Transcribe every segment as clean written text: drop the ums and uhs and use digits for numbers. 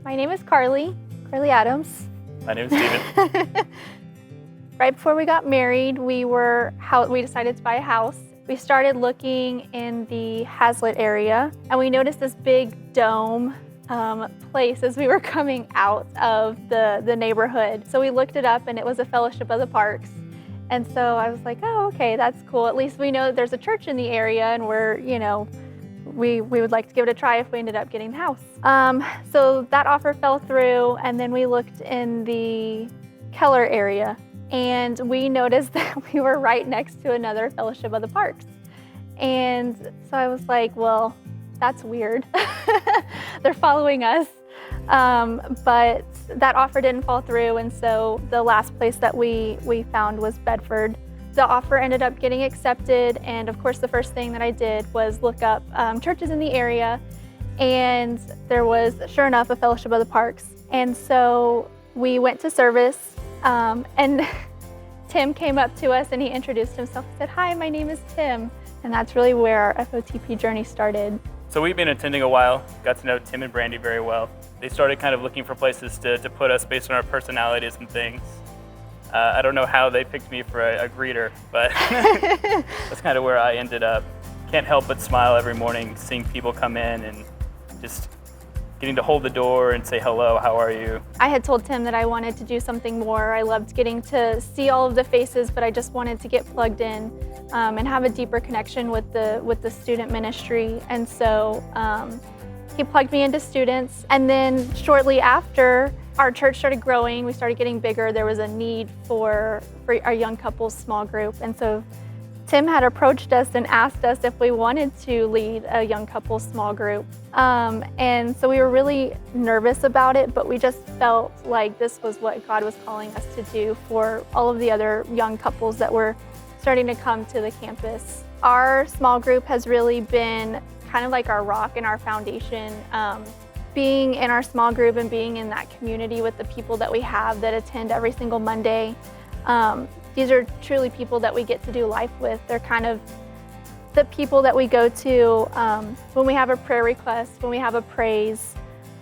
My name is Carleigh Adams. My name is Steven. Right before we got married, we decided to buy a house. We started looking in the Hazlitt area, and we noticed this big dome place as we were coming out of the neighborhood. So we looked it up, and it was a Fellowship of the Parks. And so I was like, oh, okay, that's cool. At least we know that there's a church in the area, and we would like to give it a try if we ended up getting the house. So that offer fell through, and then we looked in the Keller area, and we noticed that we were right next to another Fellowship of the Parks. And so I was like, well, that's weird. They're following us. But that offer didn't fall through, and so the last place that we found was Bedford. The offer ended up getting accepted, and of course the first thing that I did was look up churches in the area, and there was, sure enough, a Fellowship of the Parks. And so we went to service, and Tim came up to us and he introduced himself. He said, "Hi, my name is Tim." And that's really where our FOTP journey started. So we've been attending a while, got to know Tim and Brandy very well. They started kind of looking for places to put us based on our personalities and things. I don't know how they picked me for a greeter, but that's kind of where I ended up. Can't help but smile every morning seeing people come in and just getting to hold the door and say, hello, how are you? I had told Tim that I wanted to do something more. I loved getting to see all of the faces, but I just wanted to get plugged in and have a deeper connection with the student ministry. And so he plugged me into students. And then shortly after, our church started growing. We started getting bigger. There was a need for our young couples small group. And so Tim had approached us and asked us if we wanted to lead a young couples small group. And so we were really nervous about it, but we just felt like this was what God was calling us to do for all of the other young couples that were starting to come to the campus. Our small group has really been kind of like our rock and our foundation. Being in our small group and being in that community with the people that we have that attend every single Monday, these are truly people that we get to do life with. They're kind of the people that we go to when we have a prayer request, when we have a praise,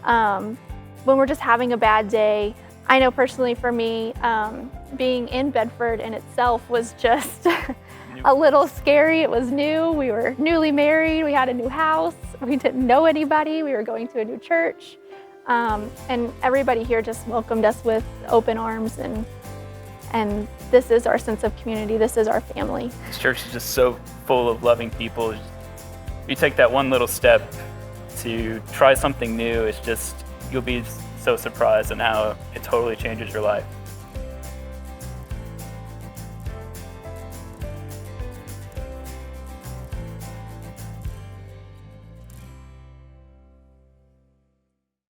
when we're just having a bad day. I know personally for me, being in Bedford in itself was just a little scary. It was new. We were newly married. We had a new house. We didn't know anybody. We were going to a new church. And everybody here just welcomed us with open arms, and this is our sense of community. This is our family. This church is just so full of loving people. You take that one little step to try something new, you'll be so surprised at how it totally changes your life.